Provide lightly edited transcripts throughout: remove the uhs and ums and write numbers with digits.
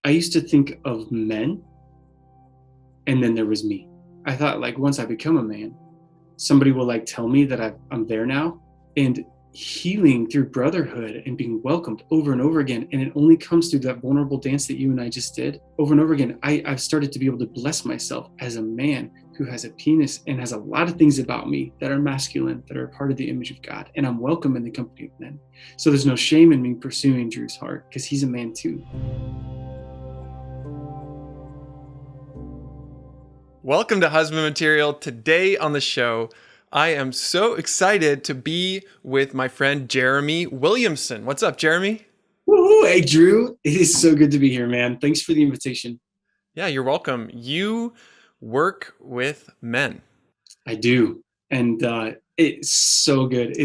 I used to think of men, and then there was me. I thought, like, once I become a man, somebody will like tell me that I'm there now, and healing through brotherhood and being welcomed over and over again. And it only comes through that vulnerable dance that you and I just did over and over again. I've started to be able to bless myself as a man who has a penis and has a lot of things about me that are masculine, that are part of the image of God. And I'm welcome in the company of men. So there's no shame in me pursuing Drew's heart because he's a man too. Welcome to Husband Material. Today on the show, I am so excited to be with my friend Jeremy Williamson. What's up, Jeremy? Woo-hoo. Hey, Drew. It is so good to be here, man. Thanks for the invitation. Yeah, you're welcome. You work with men. I do. And it's so good.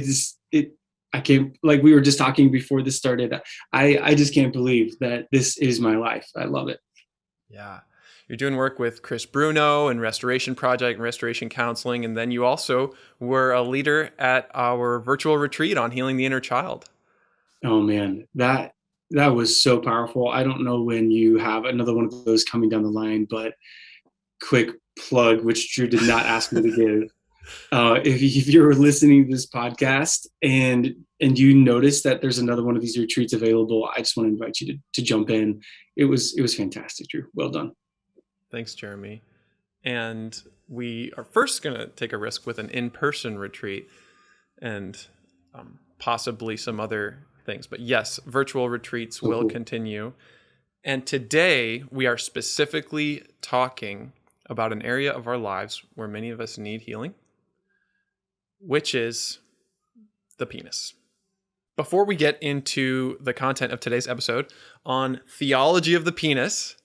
I can't, like we were just talking before this started. I just can't believe that this is my life. I love it. Yeah. You're doing work with Chris Bruno and Restoration Project and Restoration Counseling. And then you also were a leader at our virtual retreat on healing the inner child. Oh man, that was so powerful. I don't know when you have another one of those coming down the line, but quick plug, which Drew did not ask me to give. If you're listening to this podcast and you notice that there's another one of these retreats available, I just want to invite you to jump in. It was fantastic, Drew. Well done. Thanks, Jeremy. And we are first going to take a risk with an in-person retreat and possibly some other things. But yes, virtual retreats will continue. And today we are specifically talking about an area of our lives where many of us need healing, which is the penis. Before we get into the content of today's episode on theology of the penis,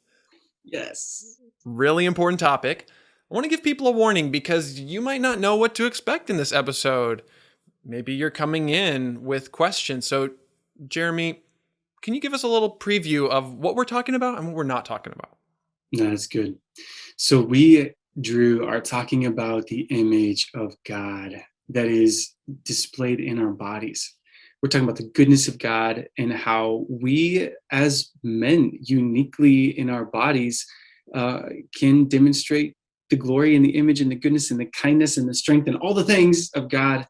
yes, really important topic, I want to give people a warning because you might not know what to expect in this episode. Maybe you're coming in with questions. So, Jeremy, can you give us a little preview of what we're talking about and what we're not talking about? That's good. So we, Drew, are talking about the image of God that is displayed in our bodies. We're talking about the goodness of God and how we as men uniquely in our bodies can demonstrate the glory and the image and the goodness and the kindness and the strength and all the things of God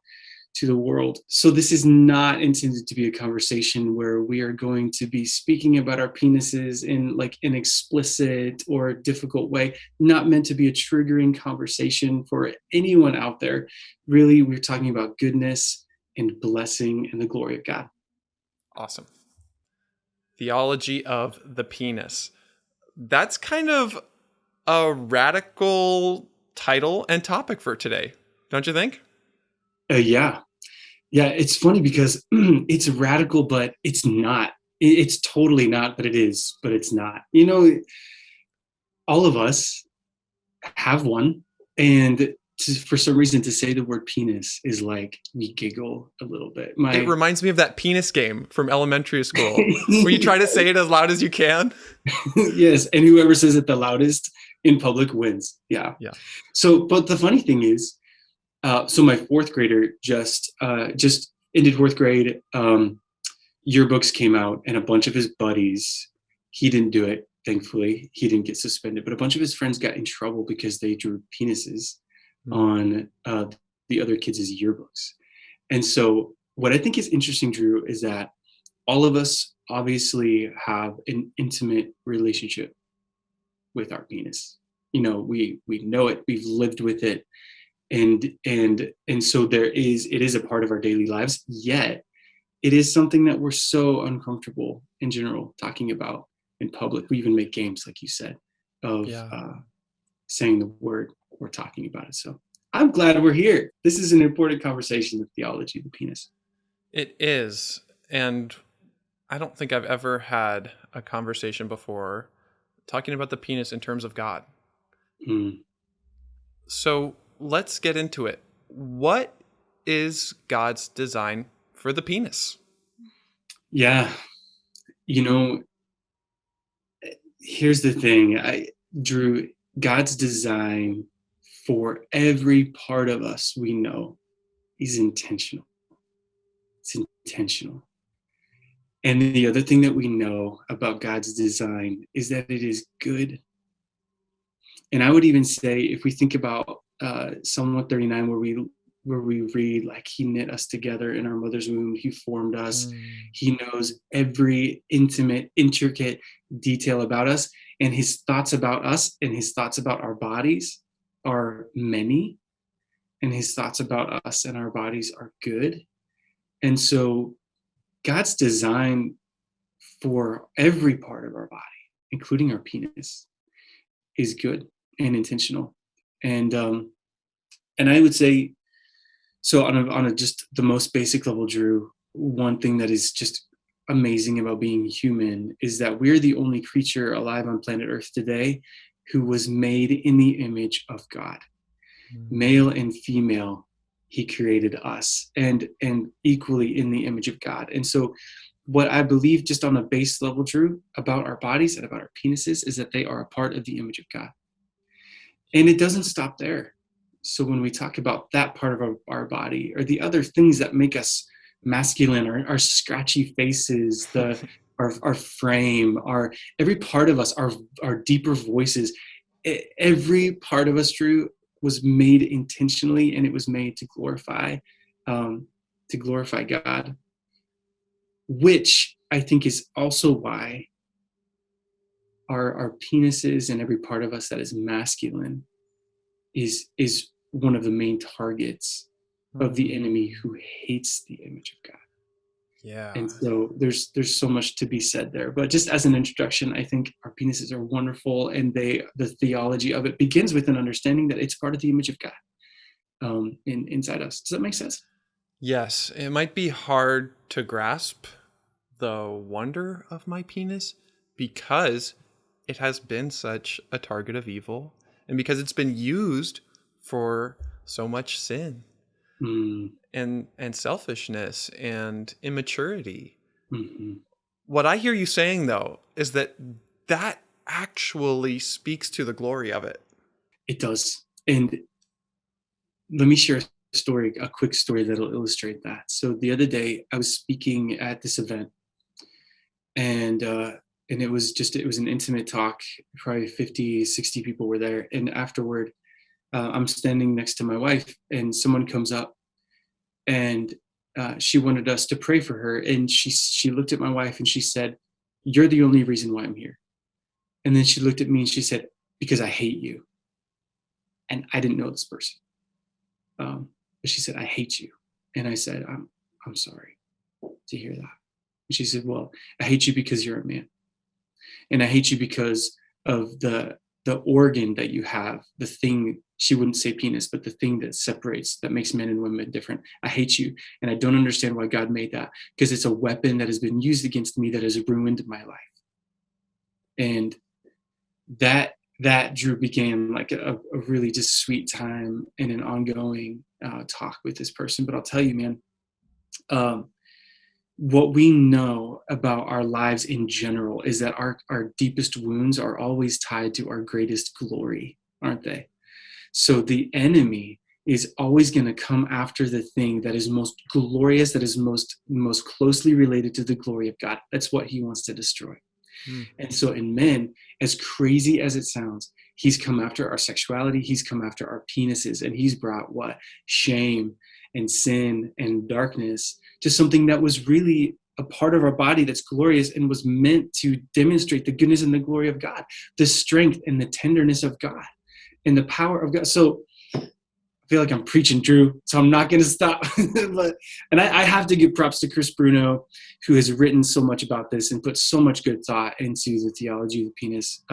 to the world. So this is not intended to be a conversation where we are going to be speaking about our penises in like an explicit or difficult way, not meant to be a triggering conversation for anyone out there. Really, we're talking about goodness and blessing and the glory of God. Awesome. Theology of the penis. That's kind of a radical title and topic for today, don't you think? Yeah. It's funny because it's radical, but it's not. It's totally not, but it is, but it's not. You know, all of us have one, and for some reason to say the word penis is like we giggle a little bit. It reminds me of that penis game from elementary school where you try to say it as loud as you can. Yes, and whoever says it the loudest in public wins. Yeah. So, but the funny thing is, so my fourth grader just ended fourth grade. Yearbooks came out, and a bunch of his buddies, he didn't do it, thankfully. He didn't get suspended, but a bunch of his friends got in trouble because they drew penises on the other kids' yearbooks. And so what I think is interesting, Drew, is that all of us obviously have an intimate relationship with our penis. You know, we know it, we've lived with it. And so it is a part of our daily lives, yet it is something that we're so uncomfortable in general talking about in public. We even make games, like you said, of saying the word or talking about it. So I'm glad we're here. This is an important conversation of theology of the penis. It is. And I don't think I've ever had a conversation before talking about the penis in terms of God. So let's get into it. What is God's design for the penis? Yeah. You know, here's the thing, Drew, God's design for every part of us we know is intentional. It's intentional. And the other thing that we know about God's design is that it is good. And I would even say, if we think about Psalm 139, where we read, like, he knit us together in our mother's womb, he formed us, he knows every intimate, intricate detail about us, and his thoughts about us and his thoughts about our bodies are many, and his thoughts about us and our bodies are good. And so God's design for every part of our body, including our penis, is good and intentional. And I would say, so on a just the most basic level, Drew, one thing that is just amazing about being human is that we're the only creature alive on planet Earth today who was made in the image of God. Male and female, he created us, and equally in the image of God. And so what I believe, just on a base level, Drew, about our bodies and about our penises, is that they are a part of the image of God. And it doesn't stop there. So when we talk about that part of our body, or the other things that make us masculine, our scratchy faces, our frame, every part of us, our deeper voices, every part of us, Drew, was made intentionally, and it was made to glorify God, which I think is also why our penises and every part of us that is masculine is one of the main targets of the enemy, who hates the image of God. Yeah. And so there's so much to be said there. But just as an introduction, I think our penises are wonderful, and the theology of it begins with an understanding that it's part of the image of God inside us. Does that make sense? Yes. It might be hard to grasp the wonder of my penis because it has been such a target of evil, and because it's been used for so much sin and selfishness and immaturity. Mm-hmm. What I hear you saying, though, is that actually speaks to the glory of it. It does. And let me share a quick story that'll illustrate that. So the other day I was speaking at this event, and it was an intimate talk. Probably 50, 60 people were there. And afterward, I'm standing next to my wife, and someone comes up, and she wanted us to pray for her. And she looked at my wife and she said, "You're the only reason why I'm here." And then she looked at me and she said, "Because I hate you." And I didn't know this person. But she said, "I hate you." And I said, I'm sorry to hear that. And she said, "Well, I hate you because you're a man. And I hate you because of the organ that you have, the thing," she wouldn't say penis, but the thing that makes men and women different. "I hate you. And I don't understand why God made that, because it's a weapon that has been used against me that has ruined my life." And that Drew began like a really just sweet time and an ongoing talk with this person. But I'll tell you, man, what we know about our lives in general is that our deepest wounds are always tied to our greatest glory, aren't they? So the enemy is always going to come after the thing that is most glorious, that is most closely related to the glory of God. That's what he wants to destroy. And so in men, as crazy as it sounds, he's come after our sexuality, he's come after our penises, and he's brought what? Shame and sin and darkness to something that was really a part of our body that's glorious and was meant to demonstrate the goodness and the glory of God, the strength and the tenderness of God and the power of God. So I feel like I'm preaching, Drew, so I'm not going to stop. And I have to give props to Chris Bruno, who has written so much about this and put so much good thought into the theology of the penis.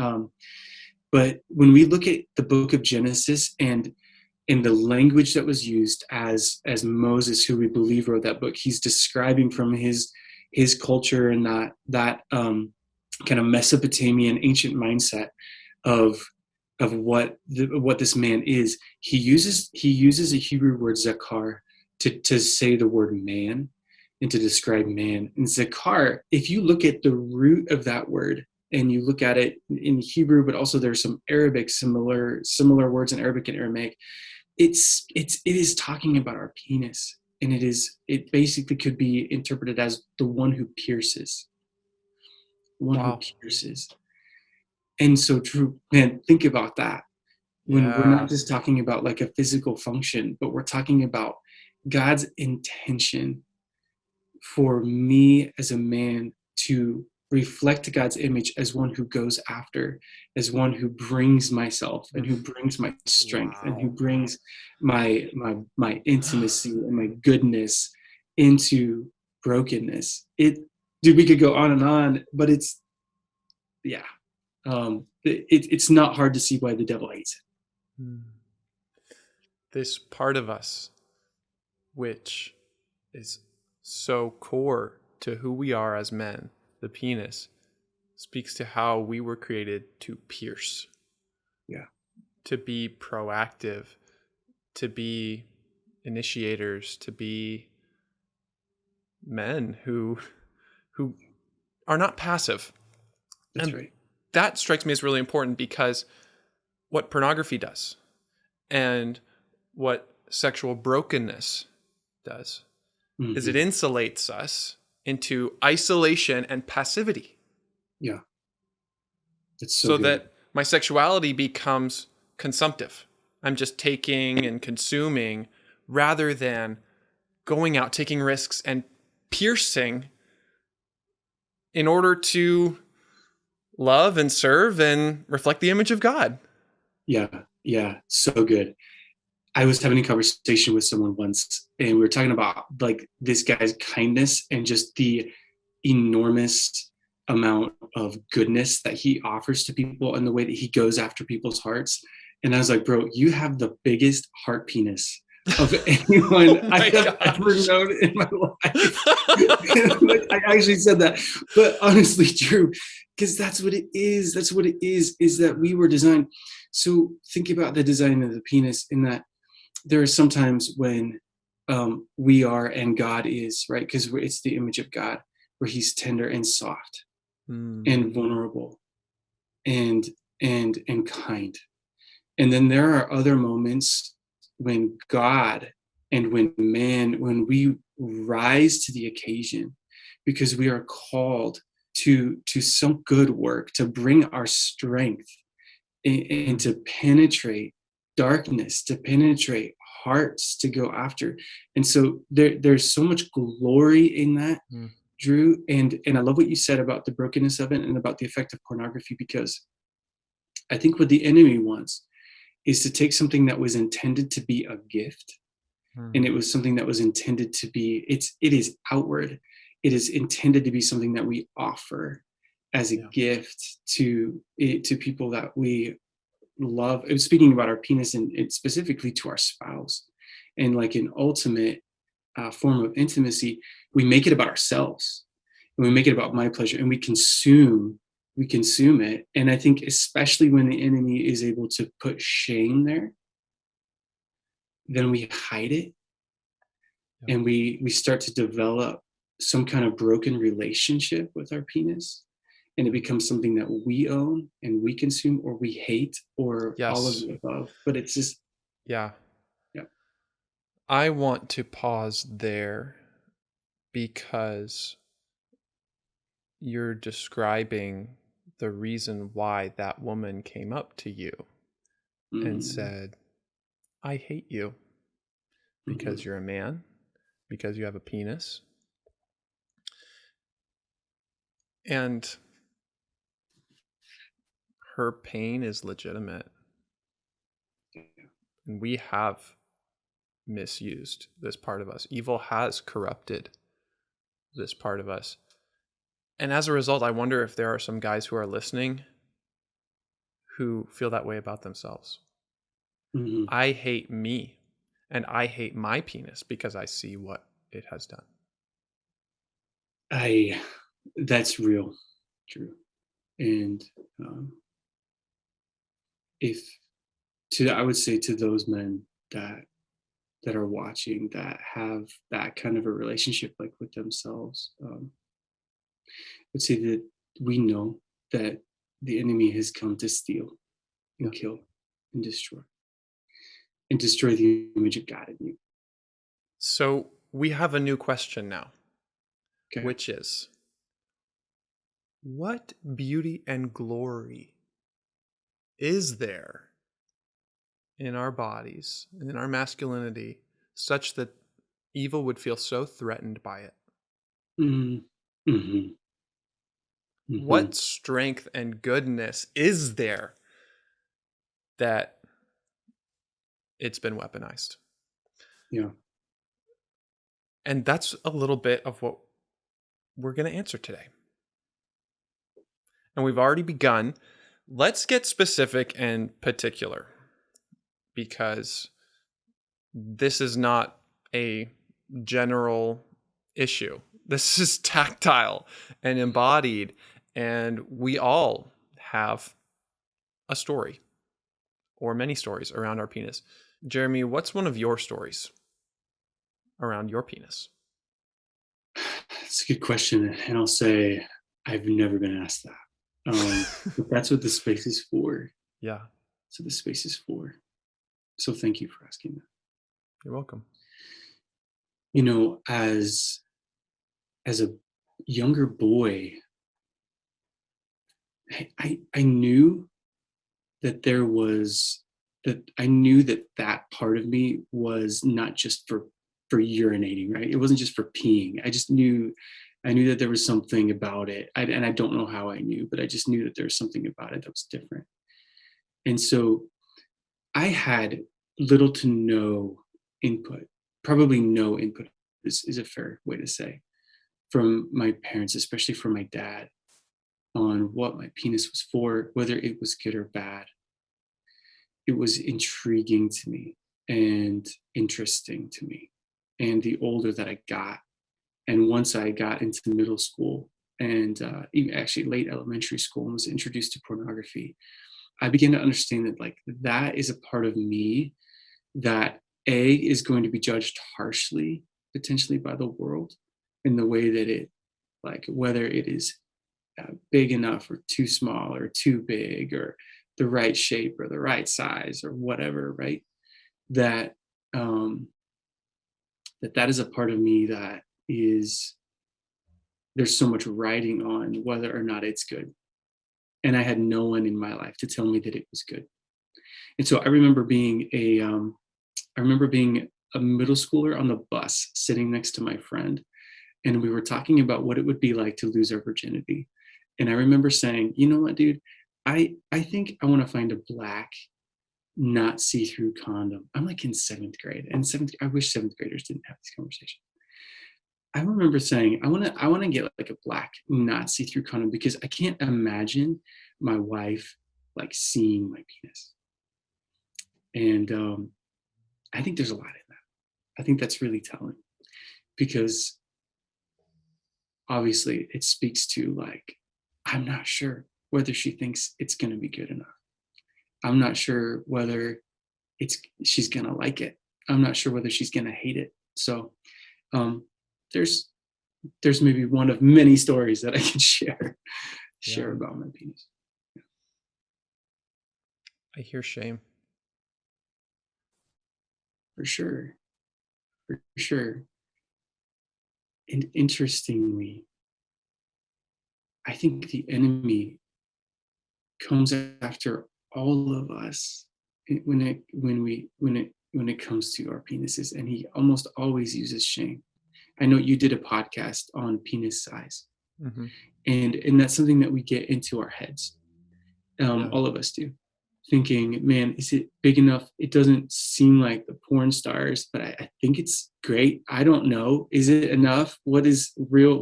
But when we look at the book of Genesis and in the language that was used as Moses, who we believe wrote that book, he's describing from his culture and that kind of Mesopotamian ancient mindset of what this man is. He uses a Hebrew word zakar to say the word man and to describe man. And zakar, if you look at the root of that word and you look at it in Hebrew, but also there's some Arabic similar words in Arabic and Aramaic, it is talking about our penis. and it basically could be interpreted as the one who pierces. One who pierces. And so true, man, think about that. When we're not just talking about like a physical function, but we're talking about God's intention for me as a man to reflect God's image as one who goes after, as one who brings myself and who brings my strength and who brings my intimacy and my goodness into brokenness. Dude, we could go on and on, but it's not hard to see why the devil hates it. This part of us, which is so core to who we are as men, the penis, speaks to how we were created to pierce. Yeah. To be proactive, to be initiators, to be men who are not passive. That's right. That strikes me as really important, because what pornography does and what sexual brokenness does is it insulates us into isolation and passivity. Yeah. It's so that my sexuality becomes consumptive. I'm just taking and consuming rather than going out, taking risks, and piercing in order to love and serve and reflect the image of God. Yeah, so good. I was having a conversation with someone once, and we were talking about like this guy's kindness and just the enormous amount of goodness that he offers to people and the way that he goes after people's hearts. And I was like, bro, you have the biggest heart penis of anyone I have ever known in my life. I actually said that, but honestly true, because that's what it is. That's what it is that we were designed. So think about the design of the penis, in that there are sometimes when we are and God is, right? Because it's the image of God, where he's tender and soft and vulnerable and kind. And then there are other moments when God and when we rise to the occasion, because we are called to some good work, to bring our strength and to penetrate darkness, to penetrate hearts, to go after. And so there's so much glory in that, Drew. And I love what you said about the brokenness of it and about the effect of pornography, because I think what the enemy wants is to take something that was intended to be a gift, and it was something that was intended to be, it is outward. It is intended to be something that we offer as a gift to people that we love. Speaking about our penis, and specifically to our spouse, and like an ultimate form of intimacy, we make it about ourselves, and we make it about my pleasure, and we consume it. And I think especially when the enemy is able to put shame there, then we hide it, and we start to develop some kind of broken relationship with our penis, and it becomes something that we own and we consume, or we hate, or all of the above. But it's just I want to pause there, because you're describing the reason why that woman came up to you and said, I hate you because you're a man, because you have a penis. And her pain is legitimate. And we have misused this part of us. Evil has corrupted this part of us. And as a result, I wonder if there are some guys who are listening who feel that way about themselves. I hate me, and I hate my penis because I see what it has done. That's real, true. And I would say to those men that are watching, that have that kind of a relationship like with themselves, I would say that we know that the enemy has come to steal and kill and destroy the image of God in you. So we have a new question now, Okay. which is, what beauty and glory is there in our bodies, in our masculinity, such that evil would feel so threatened by it? Mm, hmm What hmm strength and goodness is there that it's been weaponized? Yeah. And that's a little bit of what we're going to answer today. And we've already begun. Let's get specific and particular, because this is not a general issue. This is tactile and embodied, and we all have a story or many stories around our penis. Jeremy, what's one of your stories around your penis? That's a good question. And I'll say, I've never been asked that. But that's what the space is for. Yeah, So the space is for. So thank you for asking that. you're welcome. You know, as a younger boy, I knew that there was that I knew that that part of me was not just for urinating, right? It wasn't just for peeing. I knew that there was something about it. And I don't know how I knew, but I just knew that there was something about it that was different. And so I had little to no input, probably no input is a fair way to say, from my parents, especially from my dad, on what my penis was for, whether it was good or bad. It was intriguing to me and interesting to me. And the older that I got, and once I got into middle school and even actually late elementary school and was introduced to pornography, I began to understand that like that is a part of me that A is going to be judged harshly, potentially by the world in the way that it, like whether it is big enough or too small or too big or the right shape or the right size or whatever, right? That um, that is a part of me that is there's so much writing on whether or not it's good, and I had no one in my life to tell me that it was good. And so I remember being a middle schooler on the bus sitting next to my friend, and we were talking about what it would be like to lose our virginity. And I remember saying, you know what, dude, I think I want to find a black, not see-through condom. I'm like in seventh grade, and I wish seventh graders didn't have this conversation. I remember saying, I want to get like a black, not see-through condom because I can't imagine my wife like seeing my penis. And I think there's a lot in that. I think that's really telling because obviously it speaks to like, I'm not sure whether she thinks it's going to be good enough. I'm not sure whether she's going to like it. I'm not sure whether she's going to hate it. So um, there's maybe one of many stories that I can share about my penis. I hear shame. For sure. For sure. And interestingly, I think the enemy comes after all of us when it comes to our penises, and he almost always uses shame. I know you did a podcast on penis size, Mm-hmm. and that's something that we get into our heads. All of us do, thinking, man, is it big enough? It doesn't seem like the porn stars, but I think it's great. I don't know. Is it enough? What is real?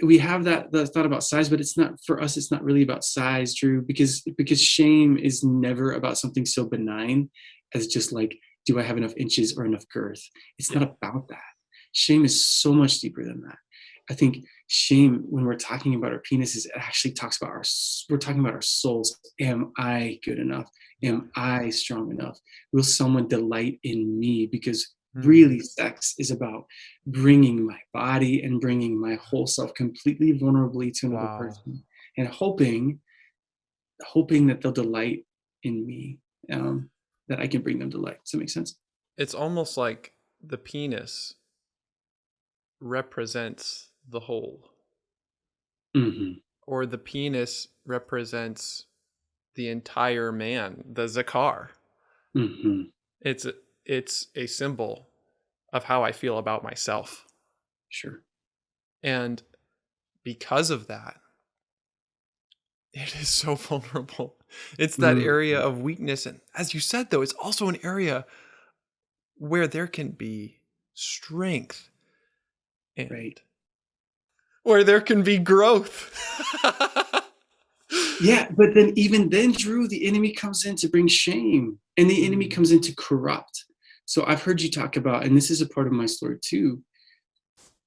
We have that thought about size, but it's not for us. It's not really about size, Drew, because shame is never about something so benign as just like, do I have enough inches or enough girth? It's not about that. Shame is so much deeper than that. I think shame, when we're talking about our penises, it actually talks about we're talking about our souls. Am I good enough? Am I strong enough? Will someone delight in me? Because really sex is about bringing my body and bringing my whole self completely vulnerably to another person and hoping that they'll delight in me, that I can bring them delight. Does that make sense? It's almost like the penis represents the whole, or the penis represents the entire man, the zakar. It's a symbol of how I feel about myself. Sure. And because of that, it is so vulnerable. It's that area of weakness. And as you said, though, it's also an area where there can be strength and where there can be growth. Yeah, but then even then, Drew, the enemy comes in to bring shame, and the enemy comes in to corrupt. So I've heard you talk about, and this is a part of my story too.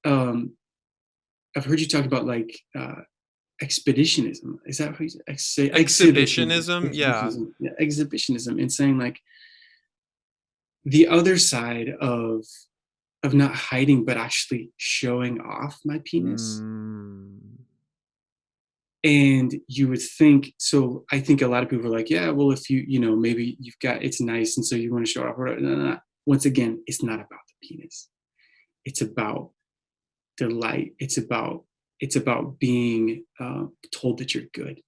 I've heard you talk about like expeditionism. Is that how you say? Exhibitionism? Yeah. Exhibitionism, and saying like the other side of not hiding, but actually showing off my penis. And you would think, so I think a lot of people are like, yeah, well, if you know, maybe you've got, it's nice, and so you want to show it off. No. Once again, it's not about the penis. It's about delight. It's about being told that you're good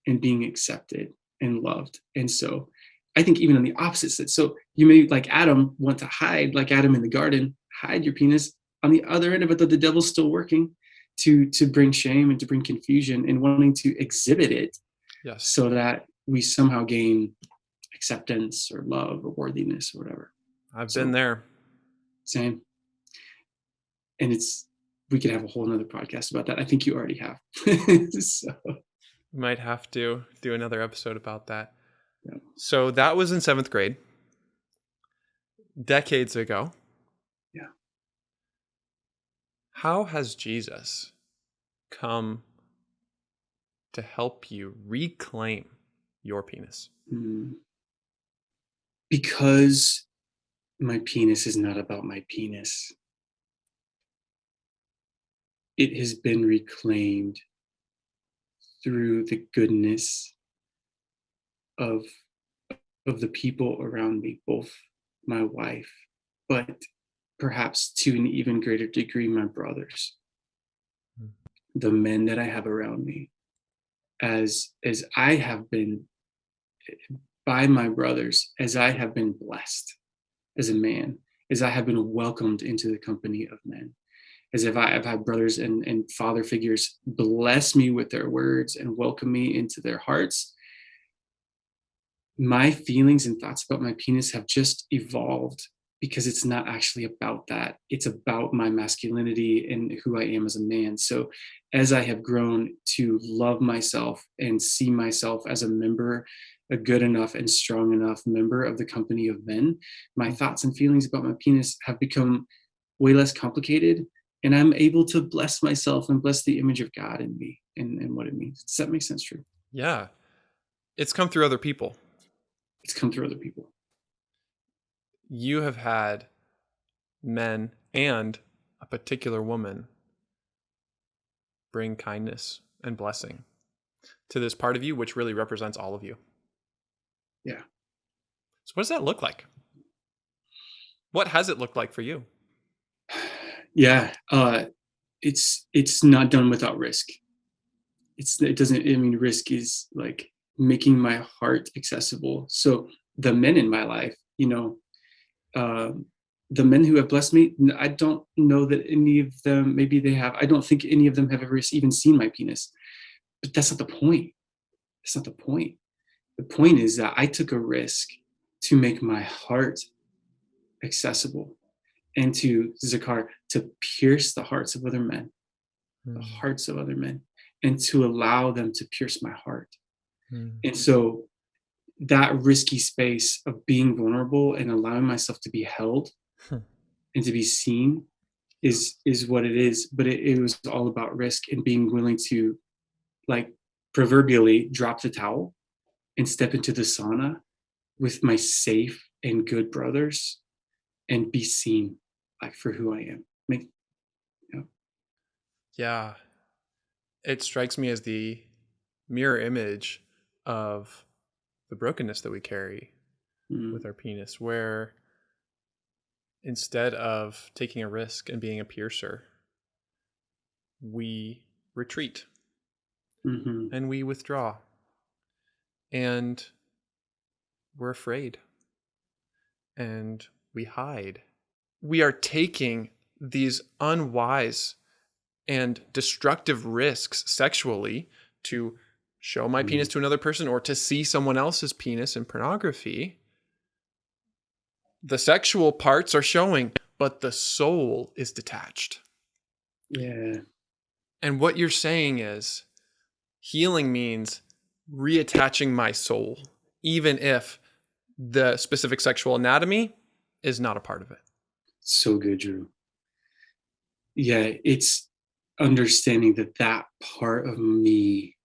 and being accepted and loved. And so I think even on the opposite side, so you may, like Adam, want to hide, like Adam in the garden, hide your penis. On the other end of it, though, the devil's still working to bring shame and to bring confusion and wanting to exhibit it, so that we somehow gain acceptance or love or worthiness or whatever. I've been there. Same. And we could have a whole nother podcast about that. I think you already have. So we might have to do another episode about that. Yeah. So that was in 7th grade, decades ago. Yeah. How has Jesus come to help you reclaim your penis? Because my penis is not about my penis. It has been reclaimed through the goodness of the people around me, both my wife, but perhaps to an even greater degree, my brothers, the men that I have around me, as I have been by my brothers, as I have been blessed as a man, as I have been welcomed into the company of men, as if I've had brothers and father figures bless me with their words and welcome me into their hearts. My feelings and thoughts about my penis have just evolved, because it's not actually about that. It's about my masculinity and who I am as a man. So as I have grown to love myself and see myself as a member, a good enough and strong enough member of the company of men, my thoughts and feelings about my penis have become way less complicated, and I'm able to bless myself and bless the image of God in me and what it means. Does that make sense, Drew? Yeah. It's come through other people. It's come through other people. You have had men and a particular woman bring kindness and blessing to this part of you, which really represents all of you. Yeah. So what does that look like? What has it looked like for you? Yeah. It's not done without risk. Risk is like making my heart accessible. So the men in my life, the men who have blessed me, I don't know that any of them, maybe they have, I don't think any of them have ever even seen my penis, but that's not the point. That's not the point. The point is that I took a risk to make my heart accessible and to pierce the hearts of other men, the hearts of other men, and to allow them to pierce my heart. And so that risky space of being vulnerable and allowing myself to be held and to be seen is what it is. But it was all about risk and being willing to, like, proverbially drop the towel and step into the sauna with my safe and good brothers and be seen, like, for who I am. Yeah. It strikes me as the mirror image of the brokenness that we carry with our penis, where instead of taking a risk and being a piercer, we retreat and we withdraw and we're afraid and we hide. We are taking these unwise and destructive risks sexually to show my penis to another person or to see someone else's penis in pornography. The sexual parts are showing, but the soul is detached. Yeah. And what you're saying is healing means reattaching my soul, even if the specific sexual anatomy is not a part of it. So good, Drew. Yeah, it's understanding that part of me,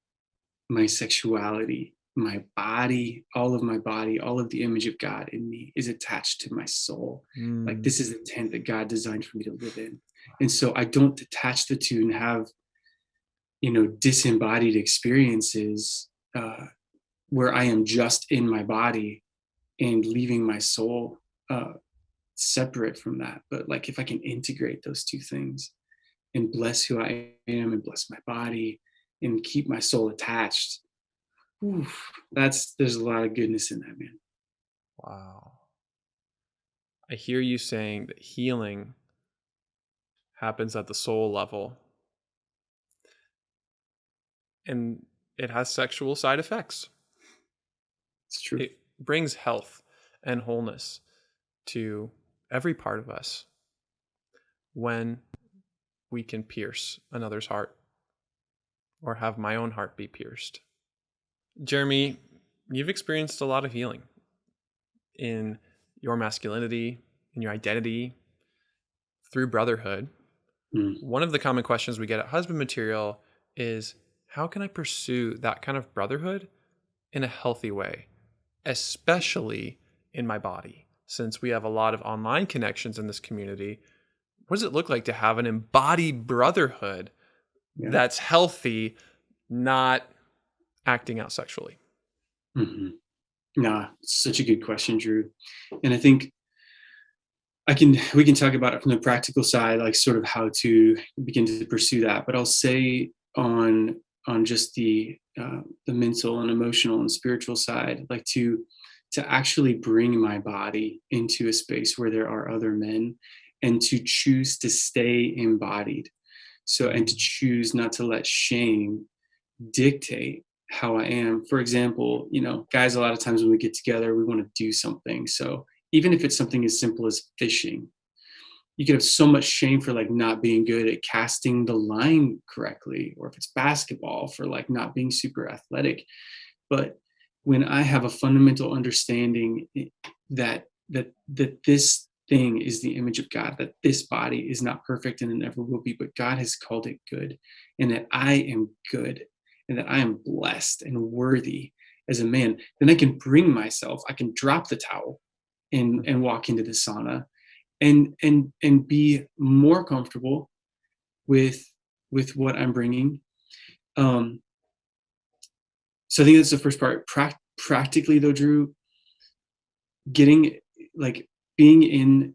my sexuality, my body, all of the image of God in me is attached to my soul. Like this is the tent that God designed for me to live in. And so I don't detach the two and have, disembodied experiences where I am just in my body and leaving my soul separate from that. But like if I can integrate those two things and bless who I am and bless my body and keep my soul attached, there's a lot of goodness in that, man. Wow. I hear you saying that healing happens at the soul level and it has sexual side effects. It's true. It brings health and wholeness to every part of us when we can pierce another's heart or have my own heart be pierced. Jeremy, you've experienced a lot of healing in your masculinity, in your identity, through brotherhood. One of the common questions we get at Husband Material is, how can I pursue that kind of brotherhood in a healthy way, especially in my body? Since we have a lot of online connections in this community, what does it look like to have an embodied brotherhood that's healthy, not acting out sexually? Such a good question, Drew. And I think we can talk about it from the practical side, like sort of how to begin to pursue that. But I'll say on just the mental and emotional and spiritual side, like to actually bring my body into a space where there are other men and to choose to stay embodied. So, and to choose not to let shame dictate how I am. For example, guys, a lot of times when we get together, we want to do something. So even if it's something as simple as fishing, you can have so much shame for like not being good at casting the line correctly, or if it's basketball for like not being super athletic. But when I have a fundamental understanding that this thing is the image of God, that this body is not perfect and it never will be, but God has called it good, and that I am good, and that I am blessed and worthy as a man, then I can bring myself, I can drop the towel and walk into the sauna and be more comfortable with what I'm bringing. So I think that's the first part. Practically though, Drew, being in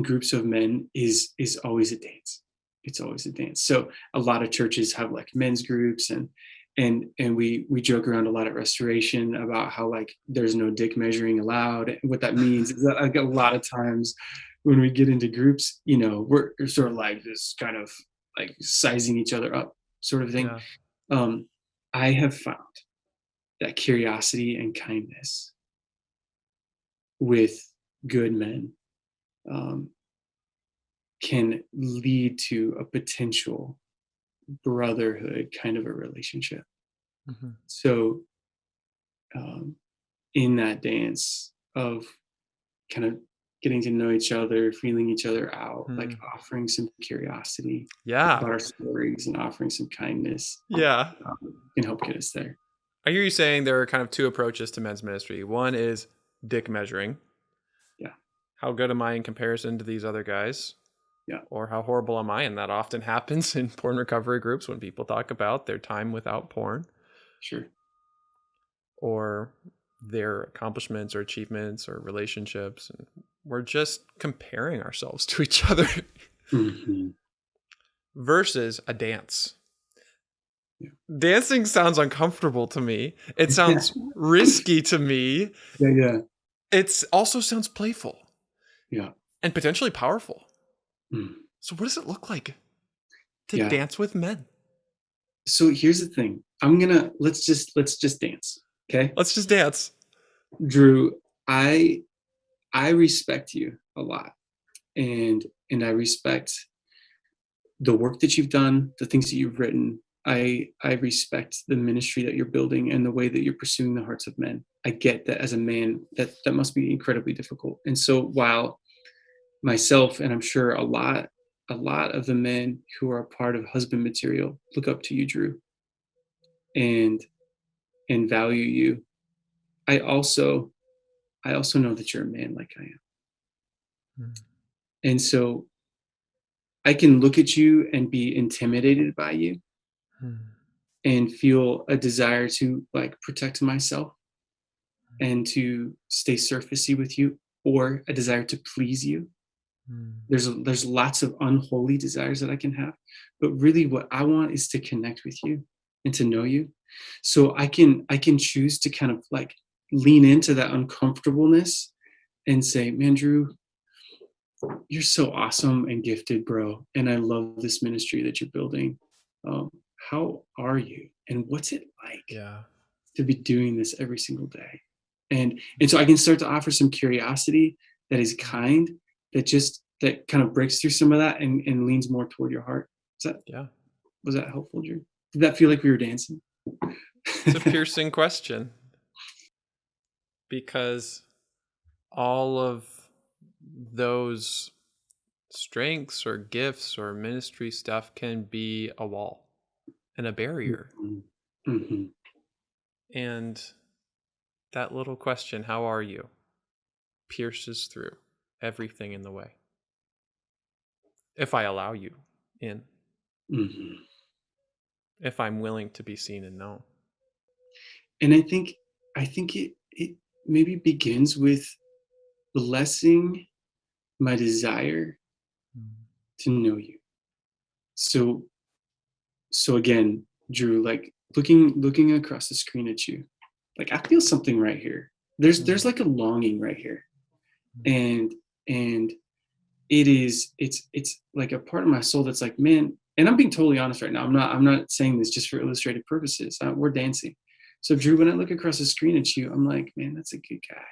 groups of men is always a dance. It's always a dance. So a lot of churches have like men's groups, and we joke around a lot at Restoration about how like there's no dick measuring allowed. And what that means is that like a lot of times when we get into groups, we're sort of like this kind of like sizing each other up sort of thing. Yeah. I have found that curiosity and kindness with good men can lead to a potential brotherhood kind of a relationship. So in that dance of kind of getting to know each other, feeling each other out, like offering some curiosity about our stories and offering some kindness can help get us there. I hear you saying there are kind of two approaches to men's ministry. One is dick measuring. Yeah. How good am I in comparison to these other guys? Yeah. Or how horrible am I? And that often happens in porn recovery groups when people talk about their time without porn. Sure. Or their accomplishments or achievements or relationships. And we're just comparing ourselves to each other versus a dance. Yeah. Dancing sounds uncomfortable to me. It sounds risky to me. Yeah. It also sounds playful. Yeah. And potentially powerful. So what does it look like to dance with men? So here's the thing. Let's just dance. Okay? Let's just dance. Drew, I respect you a lot. And I respect the work that you've done, the things that you've written. I respect the ministry that you're building and the way that you're pursuing the hearts of men. I get that as a man, that must be incredibly difficult. And so while myself, and I'm sure a lot of the men who are a part of husband material look up to you, Drew, and value you, I also know that you're a man like I am. And so I can look at you and be intimidated by you and feel a desire to like protect myself and to stay surfacey with you, or a desire to please you. There's lots of unholy desires that I can have, but really what I want is to connect with you and to know you. So I can choose to kind of like lean into that uncomfortableness and say, man, Drew, you're so awesome and gifted, bro. And I love this ministry that you're building. How are you? And what's it like to be doing this every single day? And so I can start to offer some curiosity that is kind, that kind of breaks through some of that and leans more toward your heart. Was that helpful, Drew? Did that feel like we were dancing? It's a piercing question, because all of those strengths or gifts or ministry stuff can be a wall and a barrier. And that little question, how are you, pierces through everything in the way. If I allow you in. If I'm willing to be seen and known. And I think it maybe begins with blessing my desire to know you. So again, Drew, like looking across the screen at you, like I feel something right here. There's like a longing right here. And it's like a part of my soul that's like, man, and I'm being totally honest right now. I'm not saying this just for illustrative purposes. We're dancing. So Drew, when I look across the screen at you, I'm like, man, that's a good guy.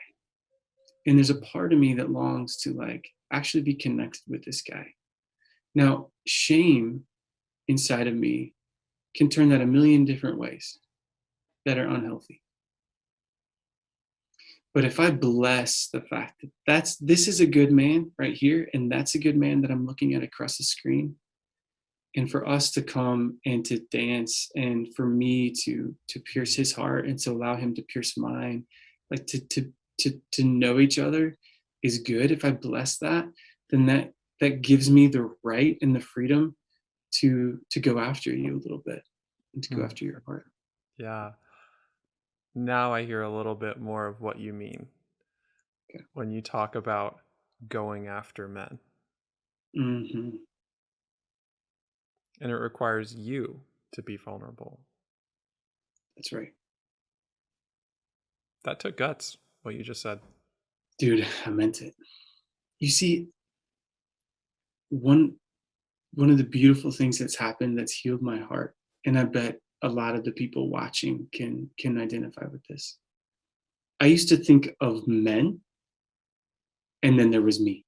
And there's a part of me that longs to like actually be connected with this guy. Now, shame inside of me can turn that a million different ways that are unhealthy. But if I bless the fact that this is a good man right here, and that's a good man that I'm looking at across the screen, and for us to come and to dance, and for me to pierce his heart and to allow him to pierce mine, like to know each other is good. If I bless that, then that gives me the right and the freedom to go after you a little bit and to go after your heart. Yeah. Now I hear a little bit more of what you mean when you talk about going after men. And it requires you to be vulnerable. That's right. That took guts, what you just said. Dude, I meant it. You see, one of the beautiful things that's happened that's healed my heart, and I bet a lot of the people watching can identify with this. I used to think of men, and then there was me,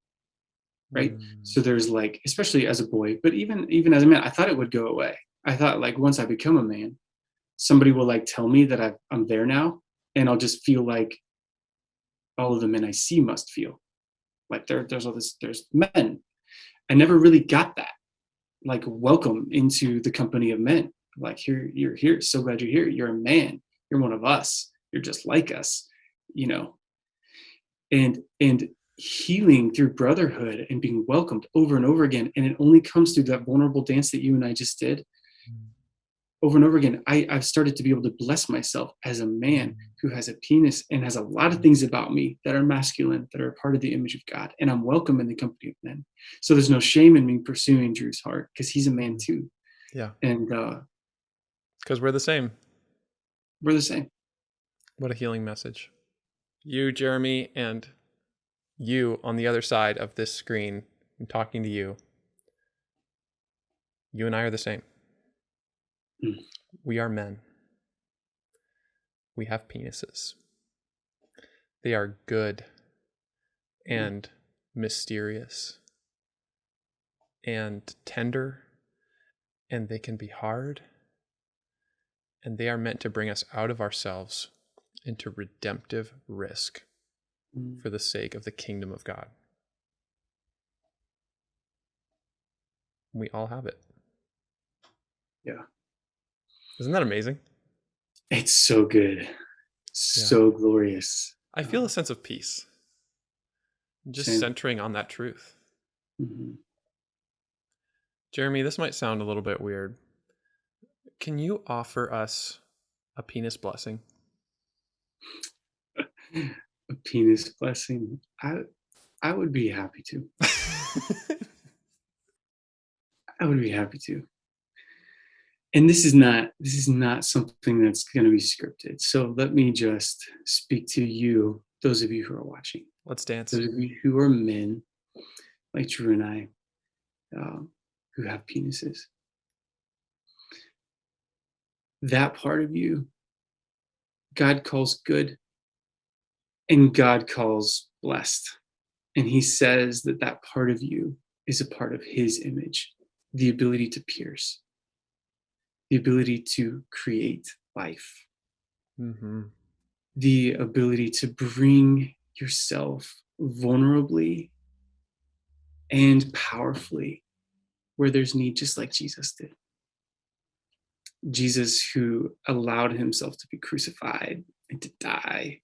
right? So there's like, especially as a boy, but even as a man, I thought it would go away. I thought like once I become a man, somebody will like tell me that I'm there now, and I'll just feel like all of the men I see must feel. Like there's all this, there's men. I never really got that. Like, welcome into the company of men. Like, you're here. So glad you're here. You're a man. You're one of us. You're just like us, you know. And healing through brotherhood and being welcomed over and over again. And it only comes through that vulnerable dance that you and I just did. over and over again, I've started to be able to bless myself as a man who has a penis and has a lot of things about me that are masculine, that are part of the image of God. And I'm welcome in the company of men. So there's no shame in me pursuing Drew's heart because he's a man too. Yeah. And because we're the same. We're the same. What a healing message. You, Jeremy, and you on the other side of this screen, I'm talking to you. You and I are the same. We are men. We have penises. They are good and mysterious and tender, and they can be hard, and they are meant to bring us out of ourselves into redemptive risk for the sake of the kingdom of God. We all have it. Yeah. Isn't that amazing? It's so good. So glorious. I feel a sense of peace. Just Same. centering on that truth. Mm-hmm. Jeremy, this might sound a little bit weird. Can you offer us a penis blessing? A penis blessing? I would be happy to. I would be happy to. And this is not something that's going to be scripted. So let me just speak to you, those of you who are watching. Let's dance. Those of you who are men, like Drew and I, who have penises. That part of you, God calls good, and God calls blessed. And he says that that part of you is a part of his image, the ability to pierce, the ability to create life, the ability to bring yourself vulnerably and powerfully where there's need, just like Jesus did. Jesus, who allowed himself to be crucified and to die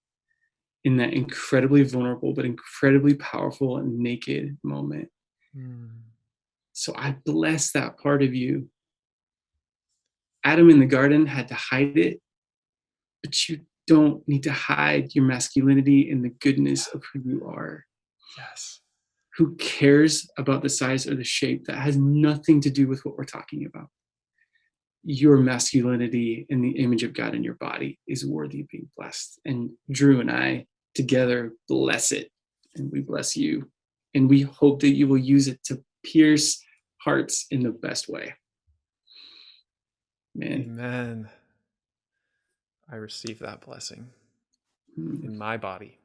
in that incredibly vulnerable but incredibly powerful and naked moment. So I bless that part of you. Adam in the garden had to hide it, but you don't need to hide your masculinity and the goodness of who you are. Yes. Who cares about the size or the shape? That has nothing to do with what we're talking about. Your masculinity and the image of God in your body is worthy of being blessed. And Drew and I together bless it, and we bless you. And we hope that you will use it to pierce hearts in the best way. Amen. I receive that blessing in my body.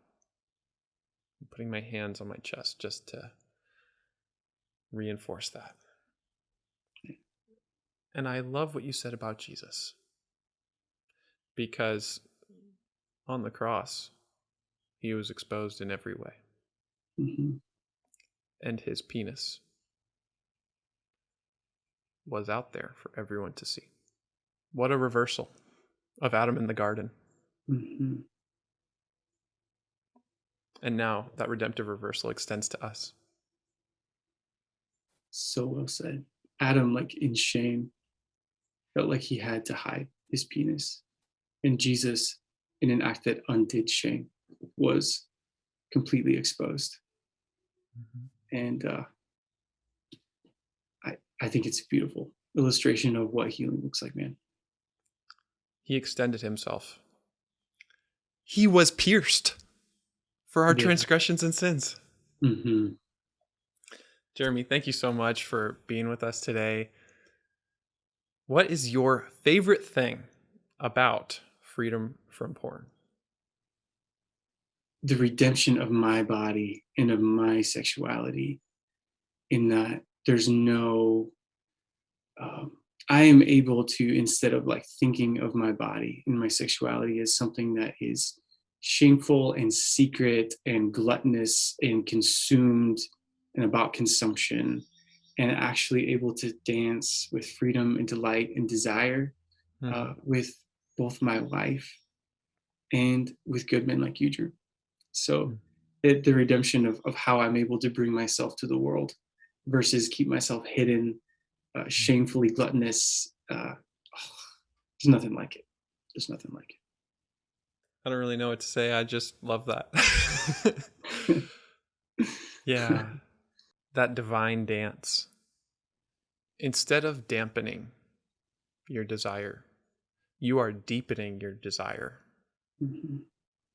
I'm putting my hands on my chest just to reinforce that. And I love what you said about Jesus, because on the cross, he was exposed in every way. And his penis was out there for everyone to see. What a reversal of Adam in the garden. And now that redemptive reversal extends to us. So well said. Adam, like in shame, felt like he had to hide his penis. And Jesus, in an act that undid shame, was completely exposed. And I think it's a beautiful illustration of what healing looks like, man. He extended himself. He was pierced for our transgressions and sins. Jeremy, thank you so much for being with us today. What is your favorite thing about freedom from porn? The redemption of my body and of my sexuality, in that there's no, I am able to, instead of like thinking of my body and my sexuality as something that is shameful and secret and gluttonous and consumed and about consumption, and actually able to dance with freedom and delight and desire with both my wife and with good men like you, Drew. So the redemption of how I'm able to bring myself to the world versus keep myself hidden, shamefully gluttonous. There's nothing like it. There's nothing like it. I don't really know what to say. I just love that. Yeah. That divine dance. Instead of dampening your desire, you are deepening your desire. Mm-hmm.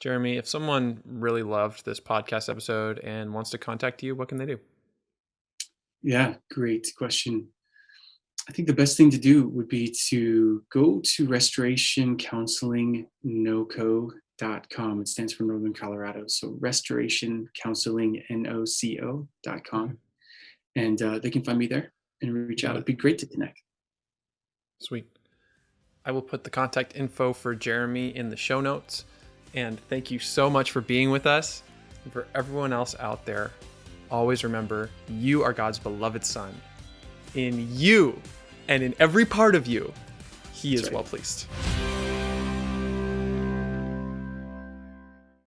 Jeremy, if someone really loved this podcast episode and wants to contact you, what can they do? Yeah, great question. I think the best thing to do would be to go to restorationcounselingnoco.com. It stands for Northern Colorado. So restorationcounselingnoco.com. And they can find me there and reach out. It'd be great to connect. Sweet. I will put the contact info for Jeremy in the show notes. And thank you so much for being with us. And for everyone else out there, always remember, you are God's beloved son. In you and in every part of you, he is well pleased.